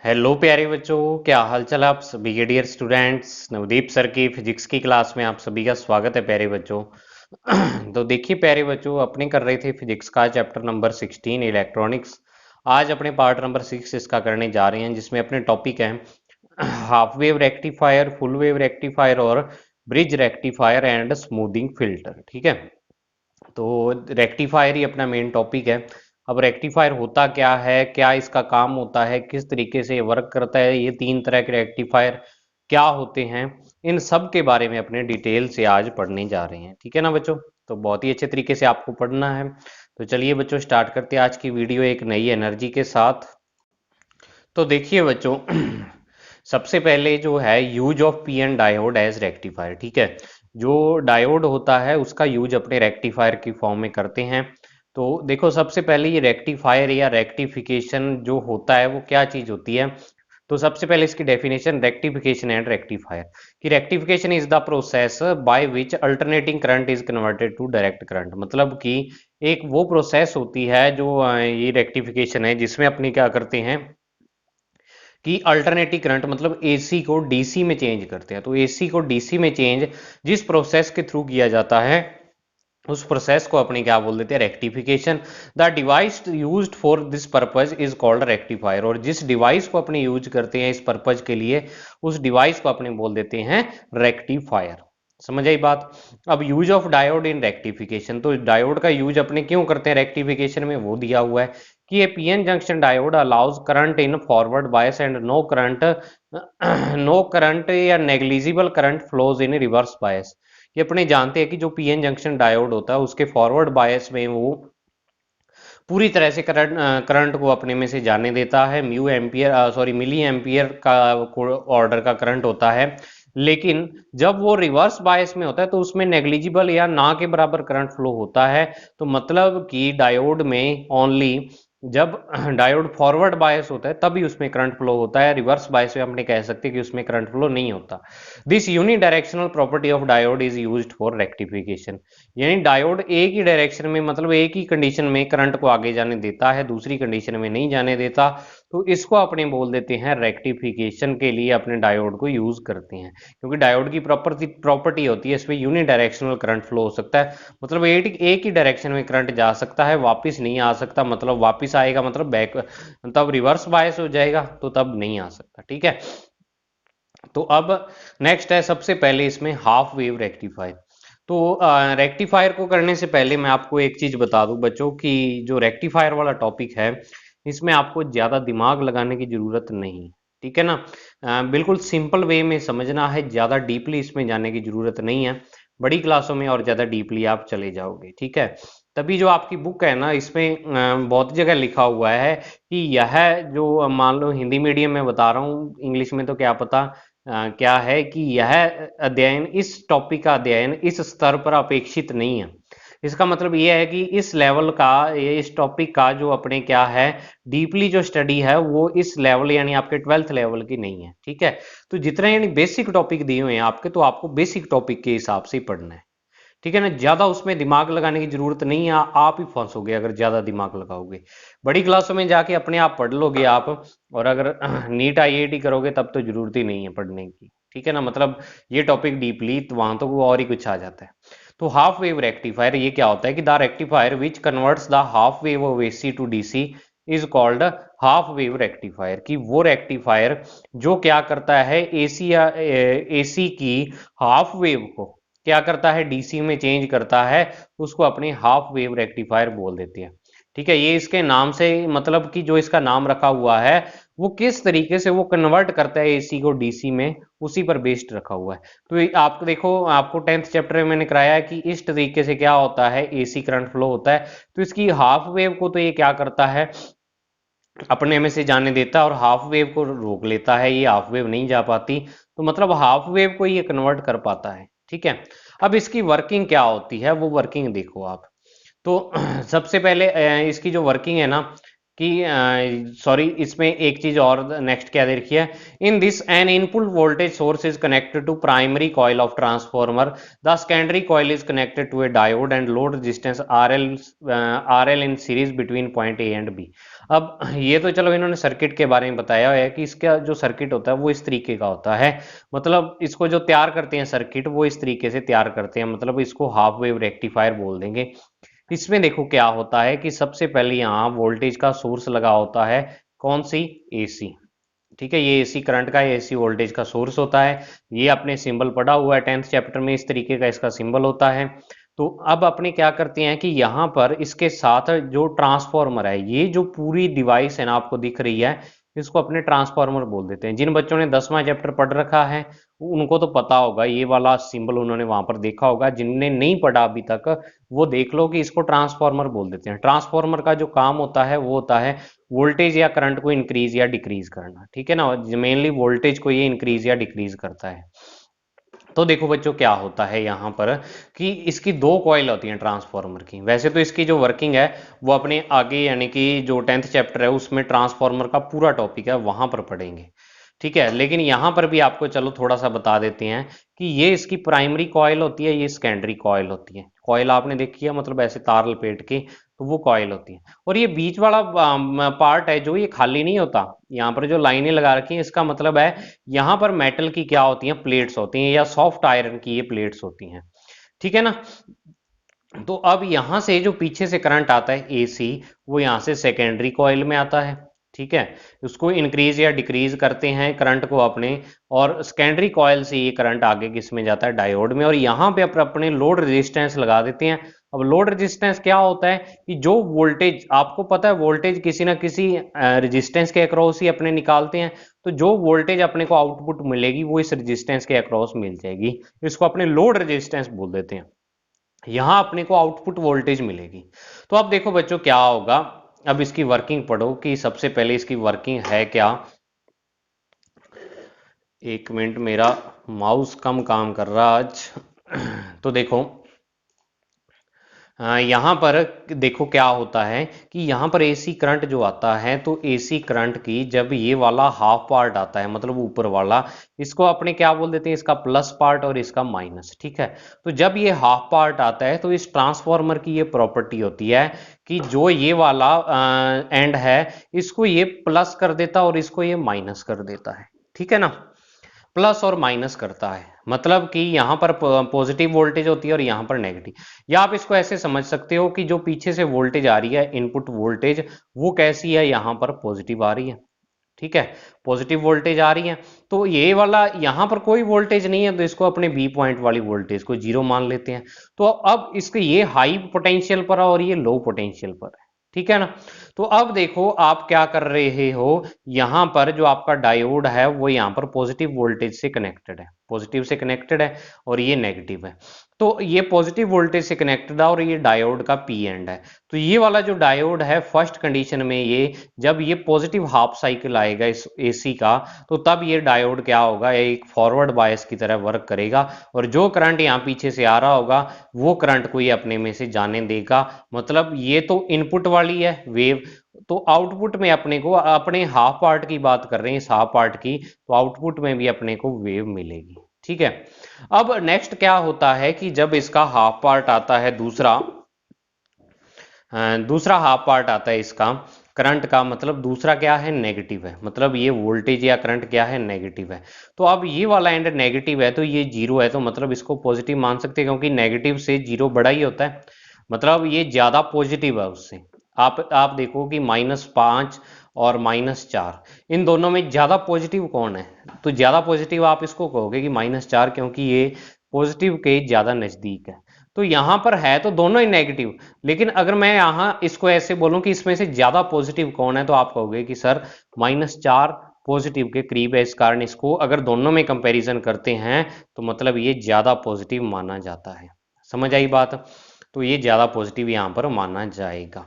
Hello प्यारे बच्चों, क्या हाल चाल आप सभी के डियर स्टूडेंट्स। नवदीप सर की फिजिक्स की क्लास में आप सभी का स्वागत है प्यारे बच्चों। तो देखिए प्यारे बच्चों, अपने कर रहे थे फिजिक्स का चैप्टर नंबर 16 इलेक्ट्रॉनिक्स। आज अपने पार्ट नंबर 6 इसका करने जा रहे हैं, जिसमें अपने टॉपिक है half wave rectifier, full wave rectifier और bridge rectifier and smoothing filter. ठीक है, तो रेक्टिफायर ही अपना मेन टॉपिक है। अब रेक्टिफायर होता क्या है, क्या इसका काम होता है, किस तरीके से वर्क करता है, ये तीन तरह के रेक्टिफायर क्या होते हैं, इन सब के बारे में अपने डिटेल से आज पढ़ने जा रहे हैं। ठीक है ना बच्चों, तो बहुत ही अच्छे तरीके से आपको पढ़ना है। तो चलिए बच्चों, स्टार्ट करते हैं आज की वीडियो एक नई एनर्जी के साथ। तो देखिए बच्चों, सबसे पहले जो है use of P N diode as rectifier. ठीक है, जो डायोड होता है उसका यूज अपने रेक्टिफायर की फॉर्म में करते हैं। तो देखो, सबसे पहले ये रेक्टिफायर या रेक्टिफिकेशन जो होता है वो क्या चीज होती है। तो सबसे पहले इसकी डेफिनेशन, रेक्टिफिकेशन एंड रेक्टिफायर कि rectification is the process by which alternating current is converted to direct current. मतलब कि एक वो प्रोसेस होती है जो ये रेक्टिफिकेशन है, जिसमें अपने क्या करते हैं कि अल्टरनेटिंग करंट मतलब एसी को डीसी में चेंज करते हैं। तो एसी को डीसी में चेंज जिस प्रोसेस के थ्रू किया जाता है, उस प्रोसेस को अपने क्या बोल देते हैं, rectification. The device used for this purpose is called rectifier. और जिस डिवाइस को अपने यूज करते हैं इस पर्पज के लिए, उस डिवाइस को अपने बोल देते हैं रेक्टिफायर। समझ आई बात। अब use of diode in rectification, तो डायोड का यूज अपने क्यों करते हैं रेक्टिफिकेशन में, वो दिया हुआ है कि ये PN junction diode allows current in forward bias and no current no current या negligible current flows in reverse bias. ये अपने जानते हैं कि जो पीएन जंक्शन डायोड होता है उसके फॉरवर्ड बायस में वो पूरी तरह से करंट को अपने में से जाने देता है। Mu ampere sorry milli ampere का ऑर्डर का करंट होता है। लेकिन जब वो रिवर्स बायस में होता है तो उसमें नेग्लिजिबल या ना के बराबर करंट फ्लो होता है। तो मतलब कि डायोड में ओनली जब डायोड फॉरवर्ड बायस होता है तभी उसमें करंट फ्लो होता है। रिवर्स बायस में अपने कह सकते हैं कि उसमें करंट फ्लो नहीं होता। This unidirectional property of diode is used for rectification. यानी डायोड एक ही डायरेक्शन में, मतलब एक ही कंडीशन में करंट को आगे जाने देता है, दूसरी कंडीशन में नहीं जाने देता। तो इसको अपने बोल देते हैं रेक्टिफिकेशन के लिए अपने डायोड को यूज करते हैं। क्योंकि डायोड की प्रॉपर्टी होती है, इसमें यूनि डायरेक्शनल करंट फ्लो हो सकता है। मतलब एक ही डायरेक्शन में करंट जा सकता है, वापिस नहीं आ सकता। मतलब वापिस आएगा मतलब बैक, तब रिवर्स बायस हो जाएगा, तो तब नहीं आ सकता। ठीक है, तो अब नेक्स्ट है सबसे पहले इसमें हाफ वेव रेक्टिफायर। तो रेक्टिफायर को करने से पहले मैं आपको एक चीज बता दूं बच्चों कि जो रेक्टिफायर वाला टॉपिक है, इसमें आपको ज्यादा दिमाग लगाने की जरूरत नहीं है। ठीक है ना, बिल्कुल सिंपल वे में समझना है, ज्यादा डीपली इसमें जाने की जरूरत नहीं है। बड़ी क्लासों में और ज्यादा डीपली आप चले जाओगे। ठीक है, तभी जो आपकी बुक है ना, इसमें बहुत जगह लिखा हुआ है कि यह जो मान लो हिंदी मीडियम में बता रहा हूँ, इंग्लिश में तो क्या पता क्या है कि यह अध्ययन, इस टॉपिक का अध्ययन इस स्तर पर अपेक्षित नहीं है। इसका मतलब यह है कि इस लेवल का, ये इस टॉपिक का जो अपने क्या है, डीपली जो स्टडी है वो इस लेवल यानी आपके 12th लेवल की नहीं है। ठीक है, तो जितने यानी बेसिक टॉपिक दिए हुए हैं आपके, तो आपको बेसिक टॉपिक के हिसाब से ही पढ़ना है। ठीक है ना, ज्यादा उसमें दिमाग लगाने की जरूरत नहीं है, आप ही फंसोगे अगर ज्यादा दिमाग लगाओगे। बड़ी क्लासों में जाके अपने आप पढ़ लोगे आप, और अगर नीट आईआईटी करोगे तब तो जरूरत ही नहीं है पढ़ने की। ठीक है ना, मतलब ये टॉपिक डीपली तो वहां तो वो और ही कुछ आ जाता है। तो हाफ वेव रेक्टिफायर ये क्या होता है कि the rectifier which converts the half wave of AC to DC is called half wave rectifier. कि वो रेक्टिफायर जो क्या करता है, एसी या एसी की हाफ वेव को क्या करता है, डीसी में चेंज करता है, उसको अपने हाफ वेव रेक्टिफायर बोल देते हैं। ठीक है, ये इसके नाम से मतलब कि जो इसका नाम रखा हुआ है वो किस तरीके से वो कन्वर्ट करता है एसी को डीसी में, उसी पर बेस्ड रखा हुआ है। तो आपको देखो, आपको 10th चैप्टर में मैंने कराया है कि इस तरीके से क्या होता है, एसी करंट फ्लो होता है। तो इसकी हाफ वेव को तो ये क्या करता है, अपने में से जाने देता है, और हाफ वेव को रोक लेता है, ये हाफ वेव नहीं जा पाती। तो मतलब हाफ वेव को ये कन्वर्ट कर पाता है। ठीक है, अब इसकी वर्किंग क्या होती है, वो वर्किंग देखो आप। तो सबसे पहले इसकी जो वर्किंग है ना, कि सॉरी, इसमें एक चीज और नेक्स्ट क्या दे रखी है, in this an input voltage source is connected to primary coil of transformer, the secondary coil is connected to a diode and load resistance R L in series between point A and B. अब ये तो चलो इन्होंने circuit के बारे में बताया है कि इसका जो सर्किट होता है वो इस तरीके का होता है, मतलब इसको जो तैयार करते हैं सर्किट वो इस तरीके से तैयार करते हैं, मतलब इसको हाफ वेव रेक्टिफायर बोल देंगे। इसमें देखो क्या होता है कि सबसे पहले यहाँ वोल्टेज का सोर्स लगा होता है, कौन सी, एसी। ठीक है, ये एसी करंट का, एसी वोल्टेज का सोर्स होता है। ये अपने सिंबल पढ़ा हुआ है 10th चैप्टर में, इस तरीके का इसका सिंबल होता है। तो अब अपने क्या करते हैं कि यहाँ पर इसके साथ जो ट्रांसफॉर्मर है, ये जो पूरी डिवाइस है ना आपको दिख रही है, इसको अपने ट्रांसफॉर्मर बोल देते हैं। जिन बच्चों ने 10वां चैप्टर पढ़ रखा है उनको तो पता होगा, ये वाला सिंबल उन्होंने वहां पर देखा होगा। जिनने नहीं पढ़ा अभी तक वो देख लो कि इसको ट्रांसफॉर्मर बोल देते हैं। ट्रांसफॉर्मर का जो काम होता है वो होता है वोल्टेज या करंट को इंक्रीज या डिक्रीज करना, ठीक है ना, मेनली वोल्टेज को ये इंक्रीज या डिक्रीज करता है। तो देखो बच्चों क्या होता है यहाँ पर कि इसकी दो कॉइल होती हैं ट्रांसफॉर्मर की। वैसे तो इसकी जो वर्किंग है वो अपने आगे यानी कि जो 10th चैप्टर है उसमें ट्रांसफॉर्मर का पूरा टॉपिक है, वहां पर पढ़ेंगे, ठीक है। लेकिन यहाँ पर भी आपको चलो थोड़ा सा बता देते हैं कि ये इसकी प्राइमरी कॉइल होती है, ये सेकेंडरी कॉइल होती है। कॉइल आपने देखी है, मतलब ऐसे तार लपेट के, तो वो कॉइल होती है। और ये बीच वाला पार्ट है जो ये खाली नहीं होता, यहाँ पर जो लाइनें लगा रखी हैं इसका मतलब है यहाँ पर मेटल की क्या होती हैं, प्लेट्स होती हैं, या सॉफ्ट आयरन की ये प्लेट्स होती हैं, ठीक है ना। तो अब यहां से जो पीछे से करंट आता है एसी, वो यहां से सेकेंडरी कॉइल में आता है, ठीक है। उसको इंक्रीज या डिक्रीज करते हैं करंट को अपने, और सेकेंडरी कॉइल से ये करंट आगे किस में जाता है, डायोड में। और यहाँ पे अपने लोड रेजिस्टेंस लगा देते हैं। अब लोड रेजिस्टेंस क्या होता है कि जो वोल्टेज आपको पता है, वोल्टेज किसी ना किसी रेजिस्टेंस के अक्रॉस ही अपने निकालते हैं। तो जो वोल्टेज अपने को आउटपुट मिलेगी वो इस रेजिस्टेंस के अक्रॉस मिल जाएगी, इसको अपने लोड रेजिस्टेंस बोल देते हैं। यहां अपने को आउटपुट वोल्टेज मिलेगी। तो अब देखो बच्चों क्या होगा, अब इसकी वर्किंग पढ़ो कि सबसे पहले इसकी वर्किंग है क्या। एक मिनट, मेरा माउस कम काम कर रहा आज। तो देखो यहाँ पर देखो क्या होता है कि यहाँ पर एसी करंट जो आता है, तो एसी करंट की जब ये वाला हाफ पार्ट आता है, मतलब ऊपर वाला, इसको अपने क्या बोल देते हैं, इसका प्लस पार्ट और इसका माइनस, ठीक है। तो जब ये हाफ पार्ट आता है तो इस ट्रांसफॉर्मर की ये प्रॉपर्टी होती है कि जो ये वाला एंड है इसको ये प्लस कर देता और इसको ये माइनस कर देता है, ठीक है ना। प्लस और माइनस करता है, मतलब कि यहां पर पॉजिटिव वोल्टेज होती है और यहां पर नेगेटिव। या आप इसको ऐसे समझ सकते हो कि जो पीछे से वोल्टेज आ रही है, इनपुट वोल्टेज, वो कैसी है, यहां पर पॉजिटिव आ रही है, ठीक है, पॉजिटिव वोल्टेज आ रही है। तो ये वाला यहां पर कोई वोल्टेज नहीं है, तो इसको अपने बी पॉइंट वाली वोल्टेज को जीरो मान लेते हैं। तो अब इसके ये हाई पोटेंशियल पर है और ये लो पोटेंशियल पर है, ठीक है ना। तो अब देखो आप क्या कर रहे हो, यहां पर जो आपका डायोड है वो यहां पर पॉजिटिव वोल्टेज से कनेक्टेड है, पॉजिटिव से कनेक्टेड है, और ये नेगेटिव है। तो ये पॉजिटिव वोल्टेज से कनेक्टेड है और ये डायोड का पी एंड है। तो ये वाला जो डायोड है फर्स्ट कंडीशन में, ये जब ये पॉजिटिव हाफ साइकिल आएगा इस एसी का, तो तब ये डायोड क्या होगा, एक फॉरवर्ड बायस की तरह वर्क करेगा, और जो करंट यहाँ पीछे से आ रहा होगा वो करंट को ये अपने में से जाने देगा। मतलब ये तो इनपुट वाली है वेव, तो आउटपुट में अपने को, अपने हाफ पार्ट की बात कर रहे हैं, इस हाफ पार्ट की, तो आउटपुट में भी अपने को वेव मिलेगी, ठीक है। अब नेक्स्ट क्या होता है कि जब इसका हाफ पार्ट आता है दूसरा, दूसरा हाफ पार्ट आता है इसका करंट का, मतलब दूसरा क्या है, नेगेटिव है, मतलब ये वोल्टेज या करंट क्या है, नेगेटिव है। तो अब ये वाला एंड नेगेटिव है तो ये जीरो है, तो मतलब इसको पॉजिटिव मान सकते हैं, क्योंकि नेगेटिव से जीरो बड़ा ही होता है, मतलब ये ज्यादा पॉजिटिव है उससे। आप देखो कि -5 और -4, इन दोनों में ज्यादा पॉजिटिव कौन है, तो ज्यादा पॉजिटिव आप इसको कहोगे कि -4, क्योंकि ये पॉजिटिव के ज्यादा नजदीक है। तो यहां पर है तो दोनों ही नेगेटिव, लेकिन अगर मैं यहां इसको ऐसे बोलूं कि इसमें से ज्यादा पॉजिटिव कौन है, तो आप कहोगे कि सर -4 पॉजिटिव के करीब है, इस कारण इसको अगर दोनों में कंपैरिजन करते हैं तो मतलब ये ज्यादा पॉजिटिव माना जाता है। समझ आई बात, तो ये ज्यादा पॉजिटिव यहां पर माना जाएगा।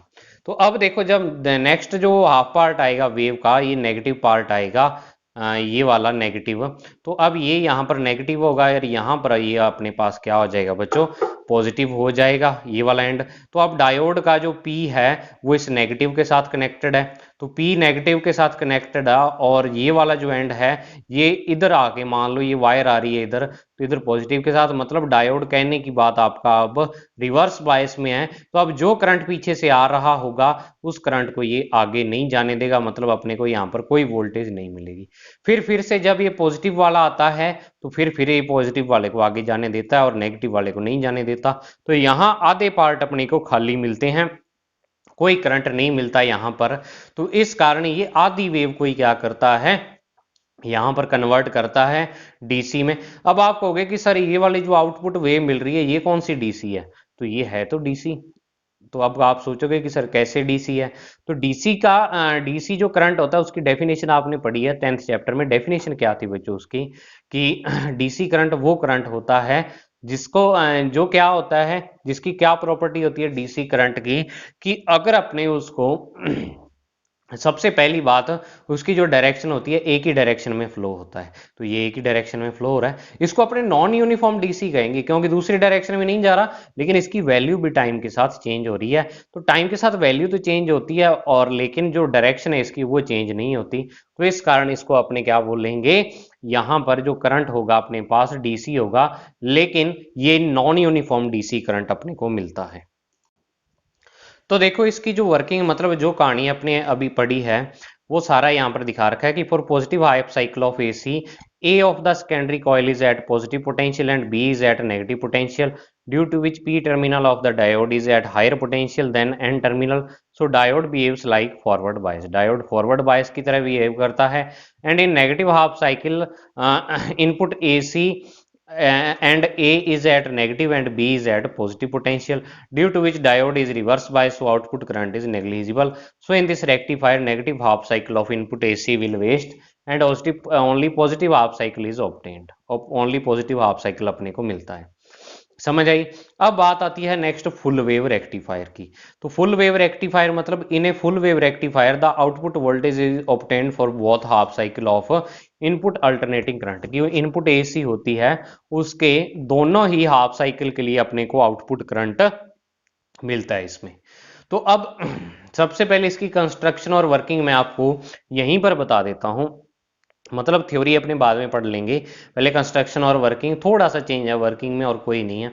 तो अब देखो जब नेक्स्ट जो हाफ पार्ट आएगा वेव का, ये नेगेटिव पार्ट आएगा, ये वाला नेगेटिव, तो अब ये यहाँ पर नेगेटिव होगा और यहाँ पर ये अपने पास क्या हो जाएगा बच्चों, पॉजिटिव हो जाएगा ये वाला एंड। तो अब डायोड का जो P है वो इस नेगेटिव के साथ कनेक्टेड है, तो P नेगेटिव के साथ कनेक्टेड है, और ये वाला जो एंड है ये इधर आके, मान लो ये वायर आ रही है इधर, तो इधर पॉजिटिव के साथ, मतलब डायोड कहने की बात आपका अब रिवर्स बायस में है। तो अब जो करंट पीछे से आ रहा होगा उस करंट को ये आगे नहीं जाने देगा, मतलब अपने को यहाँ पर कोई वोल्टेज नहीं मिलेगी। फिर से जब ये पॉजिटिव वाला आता है तो फिर ये पॉजिटिव वाले को आगे जाने देता है और नेगेटिव वाले को नहीं जाने देता। तो यहाँ आधे पार्ट अपने को खाली मिलते हैं, कोई करंट नहीं मिलता यहाँ पर। तो इस कारण ये आधी वेव को ही क्या करता है, यहां पर कन्वर्ट करता है डीसी में। अब आप कहोगे कि सर ये वाली जो आउटपुट वेव मिल रही है ये कौन सी डीसी है, तो ये है तो डीसी। तो अब आप सोचोगे कि सर कैसे डीसी है, तो डीसी का डीसी जो करंट होता है उसकी डेफिनेशन आपने पढ़ी है 10th चैप्टर में। डेफिनेशन क्या थी बच्चों उसकी, कि डीसी करंट वो करंट होता है जिसको जो क्या होता है, जिसकी क्या प्रॉपर्टी होती है डीसी करंट की, कि अगर अपने उसको सबसे पहली बात, उसकी जो डायरेक्शन होती है एक ही डायरेक्शन में फ्लो होता है, तो ये एक ही डायरेक्शन में फ्लो हो रहा है, इसको अपने नॉन यूनिफॉर्म डीसी कहेंगे, क्योंकि दूसरी डायरेक्शन में नहीं जा रहा, लेकिन इसकी वैल्यू भी टाइम के साथ चेंज हो रही है। तो टाइम के साथ वैल्यू तो चेंज होती है, और लेकिन जो डायरेक्शन है इसकी वो चेंज नहीं होती। तो इस कारण इसको अपने क्या बोलेंगे, यहां पर जो करंट होगा अपने पास डीसी होगा, लेकिन ये नॉन यूनिफॉर्म डीसी करंट अपने को मिलता है। तो देखो इसकी जो वर्किंग, मतलब जो कहानी अपने अभी पढ़ी है वो सारा यहाँ पर दिखा रखा है कि for positive half cycle of AC, A of the secondary coil is at positive potential and B is at negative potential, due to which P terminal of the diode is at higher potential than N terminal. So diode behaves like forward bias, diode forward bias की तरह behave करता है। And in negative half cycle input AC and A is at negative and B is at positive potential, due to which diode is reverse biased, so output current is negligible. So in this rectifier, negative half cycle of input AC will waste and only positive half cycle is obtained. Only positive half cycle अपने को मिलता है। समझ आई। अब बात आती है next full wave rectifier की। तो फुल वेव रेक्टिफायर मतलब in a full wave rectifier the output voltage is obtained for both half cycle of input alternating current, की इनपुट एसी होती है उसके दोनों ही हाफ साइकिल के लिए अपने को आउटपुट करंट मिलता है इसमें। तो अब सबसे पहले इसकी कंस्ट्रक्शन और वर्किंग मैं आपको यहीं पर बता देता हूं, मतलब थ्योरी अपने बाद में पढ़ लेंगे, पहले कंस्ट्रक्शन और वर्किंग थोड़ा सा चेंज है वर्किंग में और कोई नहीं है।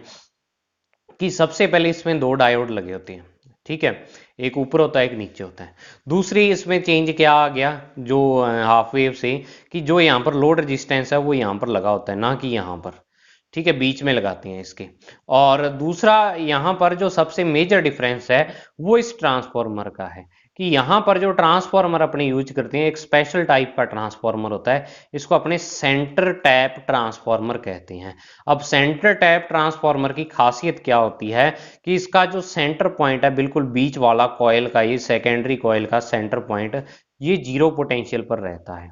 कि सबसे पहले इसमें दो डायोड लगे होते हैं, ठीक है, एक ऊपर होता है एक नीचे होता है। दूसरी इसमें चेंज क्या आ गया जो हाफ वेव से, कि जो यहाँ पर लोड रेजिस्टेंस है वो यहाँ पर लगा होता है, ना कि यहाँ पर, ठीक है, बीच में लगाते हैं इसके। और दूसरा यहाँ पर जो सबसे मेजर डिफरेंस है वो इस ट्रांसफॉर्मर का है, कि यहाँ पर जो ट्रांसफॉर्मर अपने यूज करते हैं एक स्पेशल टाइप का ट्रांसफॉर्मर होता है, इसको अपने सेंटर टैप ट्रांसफॉर्मर कहते हैं। अब सेंटर टैप ट्रांसफॉर्मर की खासियत क्या होती है, कि इसका जो सेंटर पॉइंट है बिल्कुल बीच वाला कॉइल का, ये सेकेंडरी कॉइल का सेंटर पॉइंट ये जीरो पोटेंशियल पर रहता है,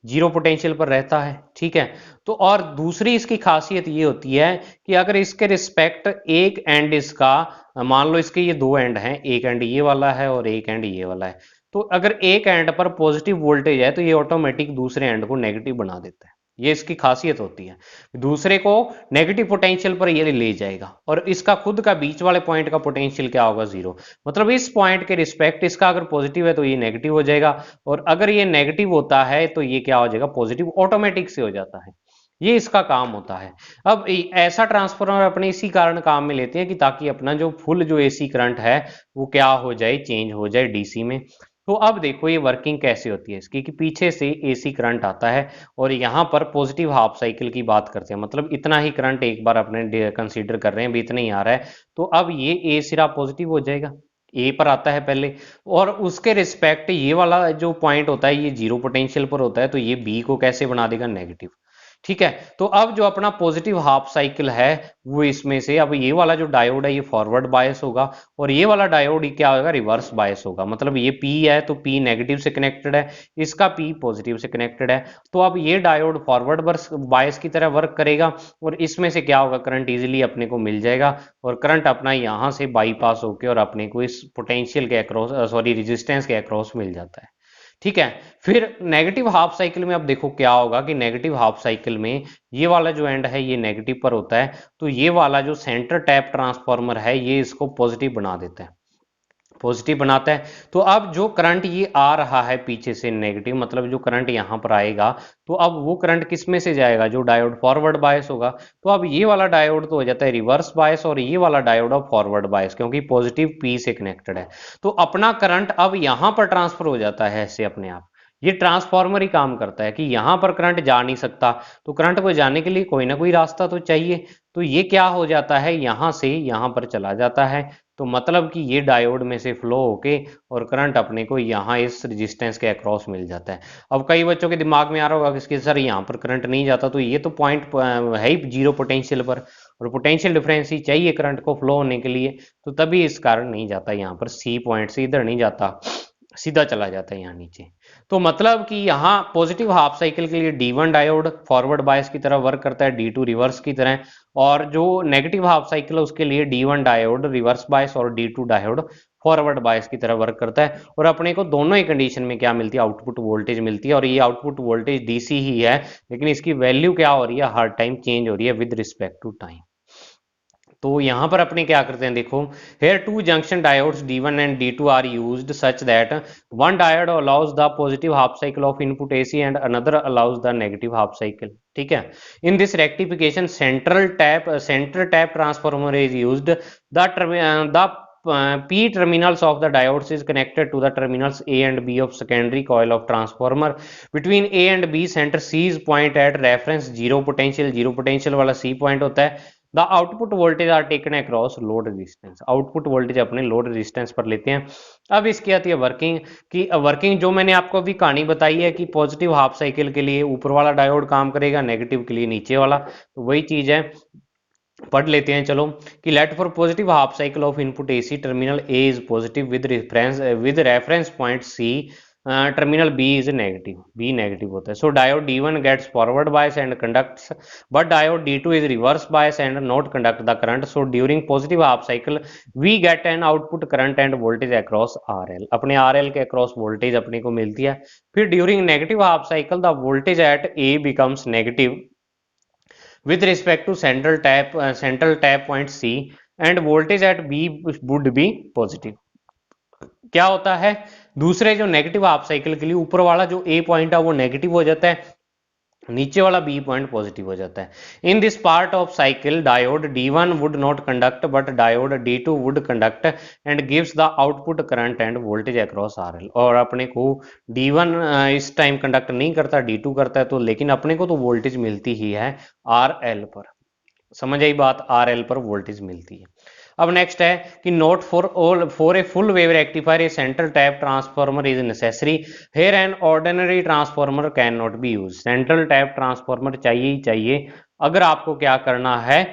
जीरो पोटेंशियल पर रहता है, ठीक है। तो और दूसरी इसकी खासियत ये होती है कि अगर इसके रिस्पेक्ट एक एंड इसका, मान लो इसके ये दो एंड हैं, एक एंड ये वाला है और एक एंड ये वाला है, तो अगर एक एंड पर पॉजिटिव वोल्टेज है तो ये ऑटोमेटिक दूसरे एंड को नेगेटिव बना देता है, ये इसकी खासियत होती है, दूसरे को नेगेटिव पोटेंशियल पर ये ले जाएगा, और इसका खुद का बीच वाले पॉइंट का पोटेंशियल क्या होगा, जीरो। मतलब इस पॉइंट के रिस्पेक्ट इसका अगर पॉजिटिव है तो ये नेगेटिव हो जाएगा, और अगर ये नेगेटिव होता है तो ये क्या हो जाएगा, पॉजिटिव ऑटोमेटिक से हो जाता है, ये इसका काम होता है। अब ऐसा ट्रांसफार्मर अपने इसी कारण काम में लेते हैं कि ताकि अपना जो फुल जो एसी करंट है वो क्या हो जाए, चेंज हो जाए डीसी में। तो अब देखो ये वर्किंग कैसे होती है इसकी, कि पीछे से एसी करंट आता है और यहाँ पर पॉजिटिव हाफ साइकिल की बात करते हैं, मतलब इतना ही करंट एक बार अपने कंसीडर कर रहे हैं, भी इतना ही आ रहा है, तो अब ये ए सिरा पॉजिटिव हो जाएगा, ए पर आता है पहले, और उसके रिस्पेक्ट ये वाला जो पॉइंट होता है ये जीरो पोटेंशियल पर होता है, तो ये बी को कैसे बना देगा, नेगेटिव, ठीक है। तो अब जो अपना पॉजिटिव हाफ साइकिल है वो इसमें से, अब ये वाला जो डायोड है ये फॉरवर्ड बायस होगा, और ये वाला डायोड क्या होगा, रिवर्स बायस होगा, मतलब ये P है तो P नेगेटिव से कनेक्टेड है, इसका P पॉजिटिव से कनेक्टेड है। तो अब ये डायोड फॉरवर्ड बायस की तरह वर्क करेगा, और इसमें से क्या होगा, करंट इजीली अपने को मिल जाएगा, और करंट अपना यहां से बाईपास होकर और अपने को इस पोटेंशियल के अक्रॉस, सॉरी रेजिस्टेंस के अक्रॉस मिल जाता है, ठीक है। फिर नेगेटिव हाफ साइकिल में अब देखो क्या होगा कि नेगेटिव हाफ साइकिल में ये वाला जो एंड है ये नेगेटिव पर होता है, तो ये वाला जो सेंटर टैप ट्रांसफॉर्मर है ये इसको पॉजिटिव बना देता है, पॉजिटिव बनाता है। तो अब जो करंट ये आ रहा है पीछे से नेगेटिव, मतलब जो करंट यहां पर आएगा, तो अब वो करंट किस में से जाएगा, जो डायोड फॉरवर्ड बायस होगा। तो अब ये वाला डायोड तो हो जाता है रिवर्स बायस और ये वाला डायोड ऑफ फॉरवर्ड बायस, क्योंकि पॉजिटिव पी से कनेक्टेड है। तो अपना करंट अब यहां पर ट्रांसफर हो जाता है ऐसे अपने आप। ये ट्रांसफॉर्मर ही काम करता है कि यहां पर करंट जा नहीं सकता, तो करंट को जाने के लिए कोई ना कोई रास्ता तो चाहिए। तो ये क्या हो जाता है, यहां से यहां पर चला जाता है। तो मतलब कि ये डायोड में से फ्लो होके और करंट अपने को यहाँ इस रेजिस्टेंस के अक्रॉस मिल जाता है। अब कई बच्चों के दिमाग में आ रहा होगा कि सर यहाँ पर करंट नहीं जाता, तो ये तो पॉइंट है ही जीरो पोटेंशियल पर, और पोटेंशियल डिफरेंस ही चाहिए करंट को फ्लो होने के लिए, तो तभी इस कारण नहीं जाता यहाँ पर, सी पॉइंट से इधर नहीं जाता, सीधा चला जाता है यहाँ नीचे। तो मतलब कि यहाँ पॉजिटिव हाफ साइकिल के लिए D1 डायोड फॉरवर्ड बायस की तरह वर्क करता है, D2 रिवर्स की तरह, और जो नेगेटिव हाफ साइकिल है उसके लिए D1 डायोड रिवर्स बायस और D2 डायोड फॉरवर्ड बायस की तरह वर्क करता है। और अपने को दोनों ही कंडीशन में क्या मिलती है, आउटपुट वोल्टेज मिलती है, और ये आउटपुट वोल्टेज डीसी ही है, लेकिन इसकी वैल्यू क्या हो रही है, हर टाइम चेंज हो रही है विद रिस्पेक्ट टू टाइम। तो यहां पर अपने क्या करते हैं, देखो here two junction diodes D1 and D2 are used such that one diode allows the positive half cycle of input AC and another allows the negative half cycle। ठीक है। in this rectification center tap transformer is used, the P terminals of the diodes is connected to the terminals A and B of secondary coil of transformer between A and B center C is point at reference zero potential वाला C point होता है। The output voltage are taken across load resistance, output voltage अपने load resistance पर लेते हैं। अब इसकी आती है वर्किंग की, वर्किंग जो मैंने आपको अभी कहानी बताई है कि पॉजिटिव हाफ साइकिल के लिए ऊपर वाला डायोड काम करेगा, नेगेटिव के लिए नीचे वाला, तो वही चीज है, पढ़ लेते हैं चलो। कि let for positive half cycle of input AC terminal A is positive with reference point C, terminal B is negative, B negative होता है। So diode D1 gets forward bias and conducts, but diode D2 is reverse bias and not conduct the current. So during positive half cycle we get an output current and voltage across RL, अपने RL के across voltage अपने को मिलती है। फिर during negative half cycle the voltage at A becomes negative with respect to central tap point C and voltage at B would be positive। क्या होता है, दूसरे जो नेगेटिव हाफ साइकिल के लिए ऊपर वाला जो ए पॉइंट है वो नेगेटिव हो जाता है, नीचे वाला बी पॉइंट पॉजिटिव हो जाता है। In this part of cycle diode D1 would not conduct but diode D2 would conduct and gives the output current and voltage across RL। और अपने को D1 इस टाइम कंडक्ट नहीं करता, D2 करता है, तो लेकिन अपने को तो वोल्टेज मिलती ही है RL पर। समझ आई बात, RL पर वोल्टेज मिलती है। अब नेक्स्ट है कि note for a full wave rectifier a central tap transformer is necessary, here an ordinary transformer can not be use. Central tap transformer चाहिए ही चाहिए अगर आपको क्या करना है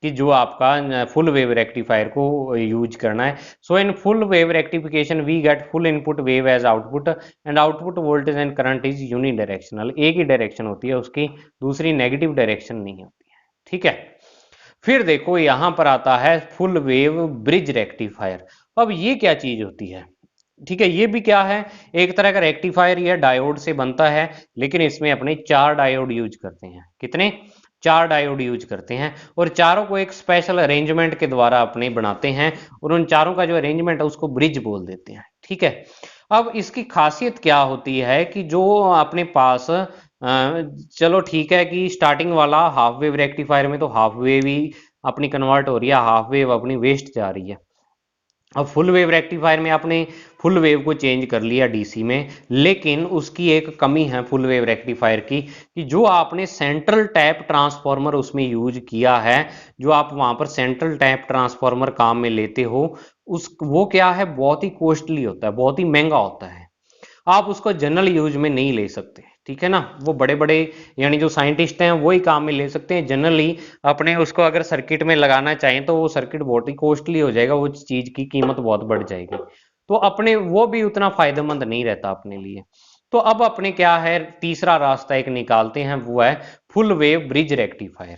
कि जो आपका फुल वेव रेक्टिफायर को यूज करना है। So in full wave rectification we get full input wave as output and output voltage and current is unidirectional, एक ही डायरेक्शन होती है उसकी, दूसरी नेगेटिव डायरेक्शन नहीं होती है। ठीक है। फिर देखो यहां पर आता है फुल वेव ब्रिज रेक्टिफायर। अब ये क्या चीज होती है, ठीक है, ये भी क्या है, एक तरह का रेक्टिफायर या डायोड से बनता है, लेकिन इसमें अपने 4 डायोड यूज करते हैं। कितने, 4 डायोड यूज करते हैं, और चारों को एक स्पेशल अरेंजमेंट के द्वारा अपने बनाते हैं, और उन चारों का जो अरेंजमेंट है उसको ब्रिज बोल देते हैं। ठीक है। अब इसकी खासियत क्या होती है कि जो अपने पास चलो ठीक है कि स्टार्टिंग वाला हाफ वेव रेक्टिफायर में तो हाफ वेव ही अपनी कन्वर्ट हो रही है, हाफ वेव अपनी वेस्ट जा रही है। अब फुल वेव रेक्टिफायर में आपने फुल वेव को चेंज कर लिया डीसी में, लेकिन उसकी एक कमी है फुल वेव रेक्टिफायर की कि जो आपने सेंट्रल टैप ट्रांसफॉर्मर उसमें यूज किया है, जो आप वहां पर सेंट्रल टैप ट्रांसफॉर्मर काम में लेते हो, उस वो क्या है, बहुत ही कॉस्टली होता है, बहुत ही महंगा होता है, आप उसको जनरल यूज में नहीं ले सकते। ठीक है ना, वो बड़े बड़े यानी जो साइंटिस्ट हैं वही काम में ले सकते हैं, जनरली अपने उसको अगर सर्किट में लगाना चाहें तो वो सर्किट बहुत ही कॉस्टली हो जाएगा, वो चीज की कीमत बहुत बढ़ जाएगी, तो अपने वो भी उतना फायदेमंद नहीं रहता अपने लिए। तो अब अपने क्या है, तीसरा रास्ता एक निकालते हैं, वो है फुल वेव ब्रिज रेक्टिफायर।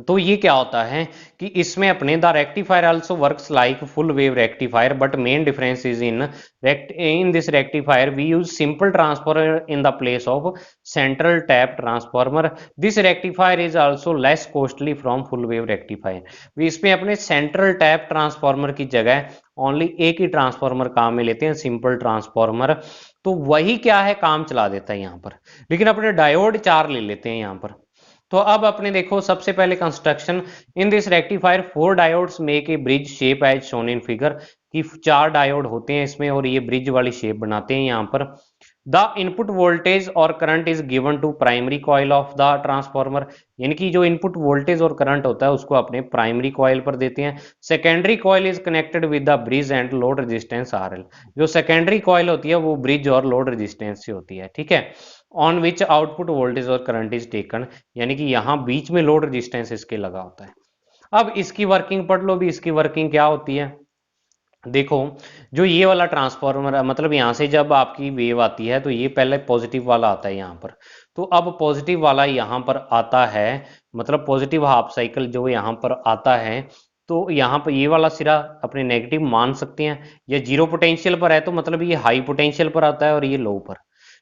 तो ये क्या होता है कि इसमें अपने the rectifier also works like full wave rectifier, but main difference is in this rectifier we use simple transformer in the place of central tap transformer. This rectifier is also less costly from full wave rectifier. इसमें अपने central tap transformer की जगह only एक ही transformer काम में लेते हैं, simple transformer. तो वही क्या है, काम चला देता है यहाँ पर, लेकिन अपने डायोड चार ले लेते हैं यहाँ पर। तो अब अपने देखो सबसे पहले construction. In this rectifier four diodes make a bridge shape as shown in figure, कि चार डायोड होते हैं इसमें और ये ब्रिज वाली शेप बनाते हैं यहाँ पर। द इनपुट वोल्टेज और current is given to primary coil of the transformer, यानी कि जो इनपुट वोल्टेज और करंट होता है उसको अपने प्राइमरी कॉइल पर देते हैं। Secondary coil is connected with the bridge and load resistance RL. जो सेकेंडरी कॉइल होती है वो ब्रिज और लोड रेजिस्टेंस से होती है, ठीक है। ऑन विच आउटपुट वोल्टेज और करंट इज टेकन, यानी कि यहाँ बीच में लोड रेजिस्टेंस इसके लगा होता है। अब इसकी वर्किंग पढ़ लो भी, इसकी वर्किंग क्या होती है। देखो, जो ये वाला ट्रांसफॉर्मर है, मतलब यहाँ से जब आपकी वेव आती है तो ये पहले पॉजिटिव वाला आता है यहाँ पर। तो अब पॉजिटिव वाला यहाँ पर आता है, मतलब पॉजिटिव हाफ साइकिल जो यहाँ पर आता है, तो यहाँ पर ये वाला सिरा अपने नेगेटिव मान सकते हैं। ये जीरो पोटेंशियल पर है तो मतलब ये हाई पोटेंशियल पर आता है और ये लो पर,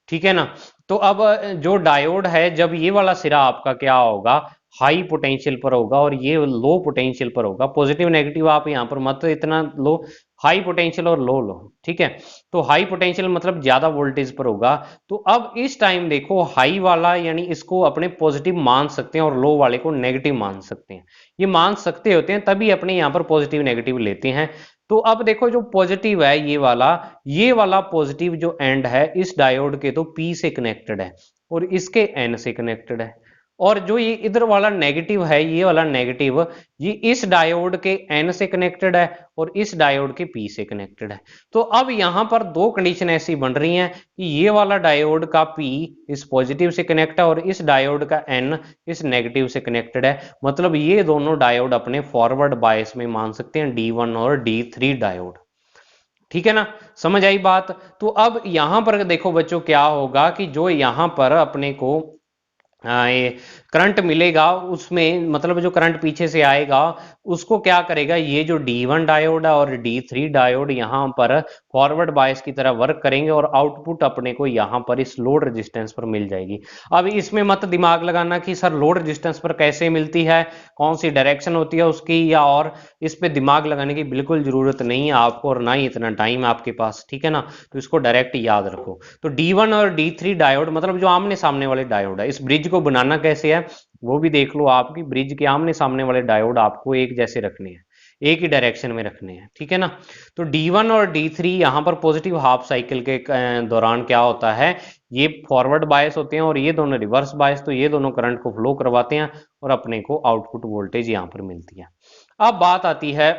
ठीक है ना। तो अब जो डायोड है, जब ये वाला सिरा आपका क्या होगा, हाई पोटेंशियल पर होगा और ये लो पोटेंशियल पर होगा। पॉजिटिव नेगेटिव आप यहाँ पर मत इतना लो, हाई पोटेंशियल और लो लो, ठीक है। तो हाई पोटेंशियल मतलब ज्यादा वोल्टेज पर होगा। तो अब इस टाइम देखो हाई वाला यानी इसको अपने पॉजिटिव मान सकते हैं और लो वाले को नेगेटिव मान सकते हैं। ये मान सकते होते हैं तभी अपने यहाँ पर पॉजिटिव नेगेटिव लेते हैं। तो अब देखो जो पॉजिटिव है ये वाला पॉजिटिव जो एंड है इस डायोड के तो P से कनेक्टेड है और इसके N से कनेक्टेड है। और जो ये इधर वाला नेगेटिव है, ये वाला नेगेटिव, ये इस डायोड के N से कनेक्टेड है और इस डायोड के P से कनेक्टेड है। तो अब यहां पर दो कंडीशन ऐसी बन रही हैं कि ये वाला डायोड का P इस पॉजिटिव से कनेक्ट है और इस डायोड का N इस नेगेटिव से कनेक्टेड है। मतलब ये दोनों डायोड अपने फॉरवर्ड बायस में मान सकते हैं, D1 और D3 डायोड, ठीक है ना। समझ आई बात। तो अब यहां पर देखो बच्चों क्या होगा कि जो यहां पर अपने को ये करंट मिलेगा, उसमें मतलब जो करंट पीछे से आएगा उसको क्या करेगा, ये जो D1 डायोड है और D3 डायोड यहाँ पर फॉरवर्ड बायस की तरह वर्क करेंगे और आउटपुट अपने को यहाँ पर इस लोड रेजिस्टेंस पर मिल जाएगी। अब इसमें मत दिमाग लगाना कि सर लोड रेजिस्टेंस पर कैसे मिलती है, कौन सी डायरेक्शन होती है उसकी, या और इस पे दिमाग लगाने की बिल्कुल जरूरत नहीं है आपको और ना ही इतना टाइम है आपके पास, ठीक है ना। तो इसको डायरेक्ट याद रखो। तो D1 और D3 डायोड मतलब जो आमने सामने वाले डायोड है, इस ब्रिज को बनाना कैसे है वो भी देख लो। आपकी ब्रिज के आमने सामने वाले डायोड आपको एक जैसे रखने हैं, एक ही डायरेक्शन में रखने हैं, ठीक है ना। तो D1 और D3 यहाँ पर पॉजिटिव हाफ साइकिल के दौरान क्या होता है, ये फॉरवर्ड बायस होते हैं और ये दोनों रिवर्स बायस, तो ये दोनों करंट को फ्लो करवाते हैं और अपने को आउटपुट वोल्टेज यहाँ पर मिलती है। अब बात आती है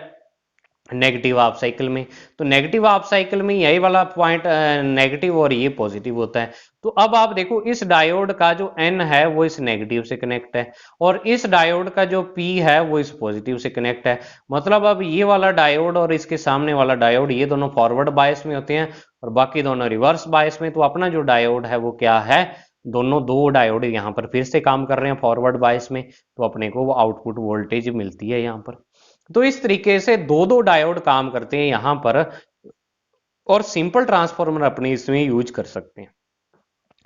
नेगेटिव हाफ साइकिल में। तो नेगेटिव हाफ साइकिल में यही वाला पॉइंट नेगेटिव और ये पॉजिटिव होता है। तो अब आप देखो इस डायोड का जो N है वो इस नेगेटिव से कनेक्ट है और इस डायोड का जो P है वो इस पॉजिटिव से कनेक्ट है। मतलब अब ये वाला डायोड और इसके सामने वाला डायोड ये दोनों फॉरवर्ड बायस में होते हैं और बाकी दोनों रिवर्स बायस में। तो अपना जो डायोड है वो क्या है, दोनों दो डायोड यहाँ पर फिर से काम कर रहे हैं फॉरवर्ड बायस में, तो अपने को वो आउटपुट वोल्टेज मिलती है यहाँ पर। तो इस तरीके से दो दो डायोड काम करते हैं यहां पर और सिंपल ट्रांसफॉर्मर अपने इसमें यूज कर सकते हैं,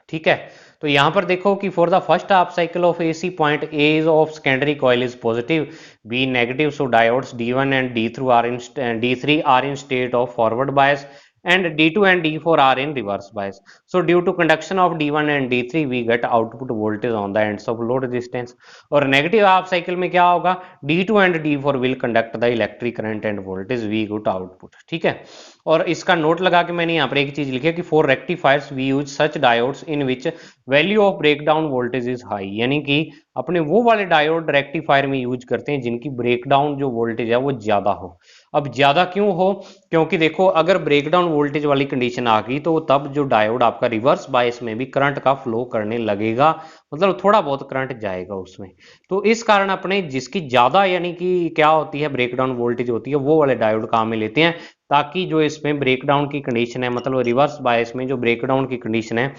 ठीक है। तो यहां पर देखो कि for the first half cycle of AC point A is of secondary coil is positive, B negative, so diodes D1 and D3 are in state of forward bias and D2 and D4 are in reverse bias. So due to conduction of D1 and D3 we get output voltage on the ends of load resistance. और negative half cycle में क्या होगा, D2 and D4 will conduct the electric current and voltage we get output, ठीक है। और इसका note लगा के मैंने यहाँ पर एक चीज लिखी है कि for rectifiers we use such diodes in which value of breakdown voltage is high, यानी कि अपने वो वाले डायोड रेक्टिफायर में यूज करते हैं जिनकी ब्रेकडाउन जो वोल्टेज है वो ज्यादा हो। अब ज्यादा क्यों हो, क्योंकि देखो अगर ब्रेकडाउन वोल्टेज वाली कंडीशन आ गई तो तब जो डायोड आपका रिवर्स बायस में भी करंट का फ्लो करने लगेगा, मतलब थोड़ा बहुत करंट जाएगा उसमें। तो इस कारण अपने जिसकी ज्यादा यानी कि क्या होती है ब्रेकडाउन वोल्टेज होती है वो वाले डायोड काम में लेते हैं, ताकि जो इसमें ब्रेकडाउन की कंडीशन है मतलब रिवर्स बायस में जो ब्रेकडाउन की कंडीशन है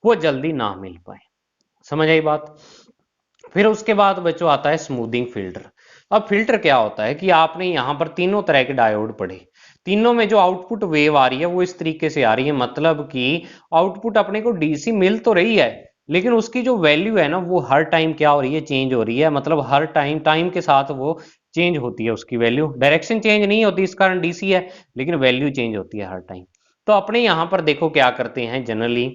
वो जल्दी ना मिल पाए। समझ आई बात। फिर उसके बाद बच्चों आता है स्मूथिंग फिल्टर। अब फिल्टर क्या होता है कि आपने यहाँ पर तीनों तरह के डायोड पढ़े, तीनों में जो आउटपुट वेव आ रही है वो इस तरीके से आ रही है, मतलब कि आउटपुट अपने को डीसी मिल तो रही है, लेकिन उसकी जो वैल्यू है ना वो हर टाइम क्या हो रही है, चेंज हो रही है। मतलब हर टाइम टाइम के साथ वो चेंज होती है, उसकी वैल्यू, डायरेक्शन चेंज नहीं होती, इस कारण डीसी है, लेकिन वैल्यू चेंज होती है हर टाइम। तो अपने यहाँ पर देखो क्या करते हैं जनरली,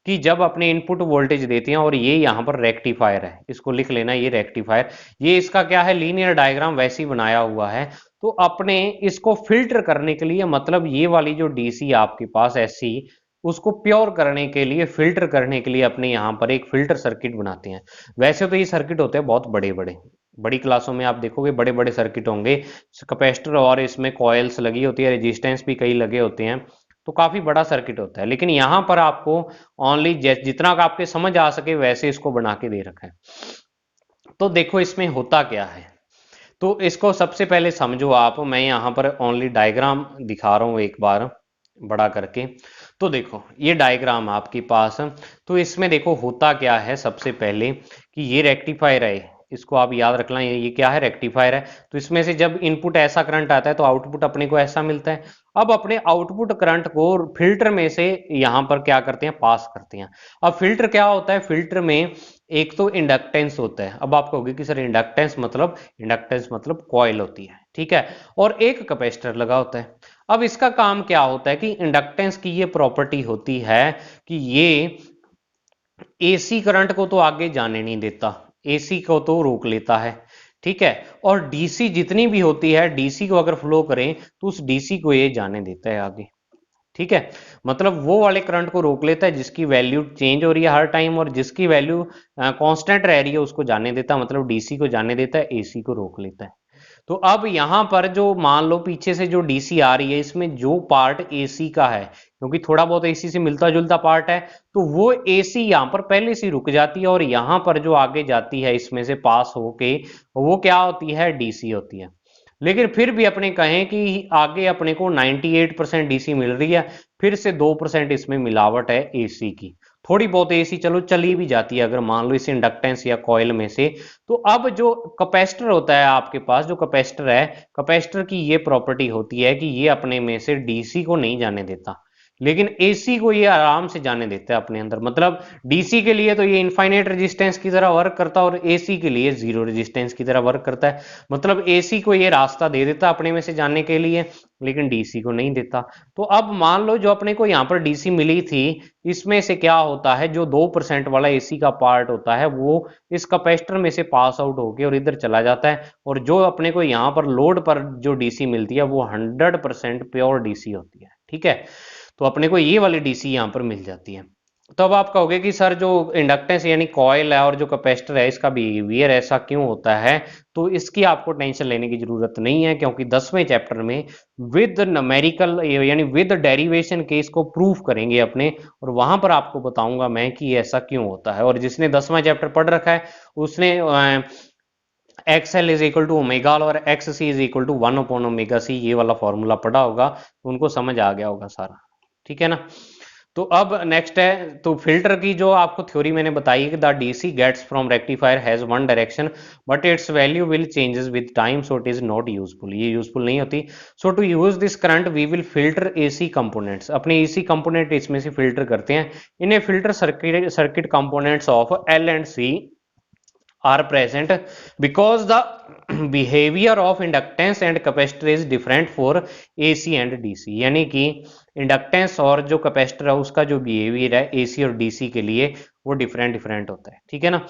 कि जब अपने इनपुट वोल्टेज देते हैं, और ये यहाँ पर रेक्टिफायर है, इसको लिख लेना, ये रेक्टिफायर, ये इसका क्या है, लीनियर डायग्राम वैसे ही बनाया हुआ है। तो अपने इसको फिल्टर करने के लिए, मतलब ये वाली जो डीसी आपके पास ऐसी, उसको प्योर करने के लिए, फिल्टर करने के लिए अपने यहाँ पर एक फिल्टर सर्किट बनाते हैं। वैसे तो ये सर्किट होते हैं बहुत बड़े बड़े, बड़ी क्लासों में आप देखोगे बड़े बड़े सर्किट होंगे, कैपेसिटर और इसमें कॉइल्स लगी होती है, रेजिस्टेंस भी कई लगे होते हैं, तो काफी बड़ा सर्किट होता है। लेकिन यहाँ पर आपको ओनली जितना आपके समझ आ सके वैसे इसको बना के दे रखा है। तो देखो इसमें होता क्या है, तो इसको सबसे पहले समझो आप, मैं यहाँ पर ओनली डायग्राम दिखा रहा हूँ एक बार बड़ा करके। तो देखो ये डायग्राम आपके पास, तो इसमें देखो होता क्या है, सबसे पहले कि ये रेक्टिफायर है, इसको आप याद रखना, ये क्या है, रेक्टिफायर है। तो इसमें से जब इनपुट ऐसा करंट आता है तो आउटपुट अपने को ऐसा मिलता है। अब अपने आउटपुट करंट को फिल्टर में से यहाँ पर क्या करते हैं, पास करते हैं। अब फिल्टर क्या होता है, फिल्टर में एक तो इंडक्टेंस होता है। अब आप कहोगे कि सर इंडक्टेंस मतलब कॉइल होती है, ठीक है, और एक कैपेसिटर लगा होता है। अब इसका काम क्या होता है कि इंडक्टेंस की ये प्रॉपर्टी होती है कि ये एसी करंट को तो आगे जाने नहीं देता, एसी को तो रोक लेता है, ठीक है, और डीसी जितनी भी होती है, डीसी को अगर फ्लो करें तो उस डीसी को ये जाने देता है आगे, ठीक है। मतलब वो वाले करंट को रोक लेता है जिसकी वैल्यू चेंज हो रही है हर टाइम, और जिसकी वैल्यू कांस्टेंट रह रही है उसको जाने देता है, मतलब डीसी को जाने देता है, एसी को रोक लेता है। तो अब यहां पर जो मान लो पीछे से जो डीसी आ रही है, इसमें जो पार्ट एसी का है, क्योंकि थोड़ा बहुत एसी से मिलता जुलता पार्ट है, तो वो एसी यहां पर पहले से रुक जाती है, और यहां पर जो आगे जाती है इसमें से पास होके, वो क्या होती है, डीसी होती है। लेकिन फिर भी अपने कहें कि आगे अपने को 98% डीसी मिल रही है, फिर से 2% इसमें मिलावट है एसी की, थोड़ी बहुत एसी चलो चली भी जाती है अगर मान लो इस इंडक्टेंस या कॉइल में से। तो अब जो कैपेसिटर होता है आपके पास, जो कैपेसिटर है, कैपेसिटर की ये प्रॉपर्टी होती है कि ये अपने में से डीसी को नहीं जाने देता, लेकिन एसी को ये आराम से जाने देता है अपने अंदर। मतलब डीसी के लिए तो ये इनफाइनाइट रेजिस्टेंस की तरह वर्क करता है, और एसी के लिए जीरो रेजिस्टेंस की तरह वर्क करता है। मतलब एसी को ये रास्ता दे देता अपने में से जाने के लिए, लेकिन डीसी को नहीं देता। तो अब मान लो जो अपने को यहाँ पर डीसी मिली थी, इसमें से क्या होता है, जो 2% वाला एसी का पार्ट होता है वो इस कैपेसिटर में से पास आउट होके और इधर चला जाता है, और जो अपने को यहाँ पर लोड पर जो डीसी मिलती है वो 100% प्योर डीसी होती है, ठीक है। तो अपने को ये वाली डीसी यहाँ पर मिल जाती है। तो अब आप कहोगे कि सर जो इंडक्टेंस यानी कॉइल है और जो कैपेसिटर है इसका बिहेवियर ऐसा क्यों होता है, तो इसकी आपको टेंशन लेने की जरूरत नहीं है, क्योंकि 10वें चैप्टर में विद न्यूमेरिकल यानी विद डेरिवेशन के इसको प्रूफ करेंगे अपने, और वहां पर आपको बताऊंगा मैं कि ऐसा क्यों होता है। और जिसने 10वां चैप्टर पढ़ रखा है उसने X L is equal to omega और X C is equal to 1/ओमेगा सी, ये वाला फॉर्मूला पढ़ा होगा तो उनको समझ आ गया होगा सारा, ठीक है ना। तो अब नेक्स्ट है, तो फिल्टर की जो आपको थ्योरी मैंने बताई कि the DC gets from rectifier has one direction but its value will changes with time, so it is not useful, ये यूजफुल नहीं होती। So to use this current we will filter AC components, अपने AC component इसमें से filter करते हैं। इन्हें filter circuit components of L and C are present because the behavior of inductance and capacitor is different for AC and DC, यानी कि inductance और जो कैपेसिटर है उसका जो बिहेवियर है एसी और डीसी के लिए वो डिफरेंट डिफरेंट होता है, ठीक है ना।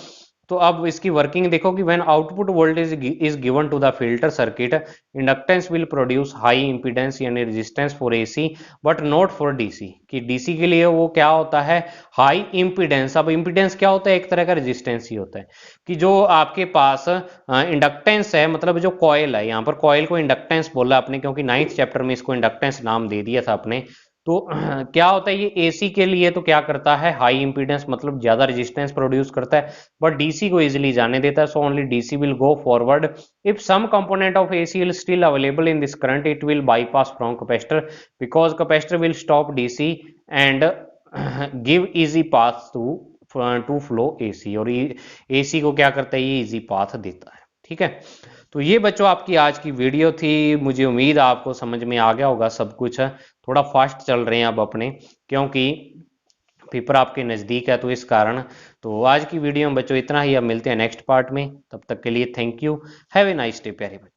तो अब इसकी वर्किंग देखो कि when output voltage is given to the filter circuit, inductance will produce high impedance यानी resistance for AC but not for DC, कि डीसी के लिए वो क्या होता है, हाई इंपीडेंस। अब इंपीडेंस क्या होता है, एक तरह का रेजिस्टेंस ही होता है, कि जो आपके पास इंडक्टेंस है, मतलब जो कॉयल है, यहाँ पर कॉयल को इंडक्टेंस बोला आपने क्योंकि 9th चैप्टर में इसको इंडक्टेंस नाम दे दिया था आपने। तो क्या होता है, ये एसी के लिए तो क्या करता है, हाई इंपीडेंस मतलब ज्यादा रेजिस्टेंस प्रोड्यूस करता है, बट डीसी को इजीली जाने देता है। So only DC will go forward if some component of AC will still available in this current, it will bypass from capacitor because capacitor will stop DC and give easy pass to to flow AC, और ये AC को क्या करता है, ये easy path देता है। ठीक है, तो ये बच्चों आपकी आज की वीडियो थी। मुझे उम्मीद है आपको समझ में आ गया होगा सब कुछ। थोड़ा फास्ट चल रहे हैं अब अपने, क्योंकि पेपर आपके नज़दीक है, तो इस कारण। तो आज की वीडियो में बच्चों इतना ही, अब मिलते हैं नेक्स्ट पार्ट में। तब तक के लिए thank you, have a nice day प्यारे बच्चों।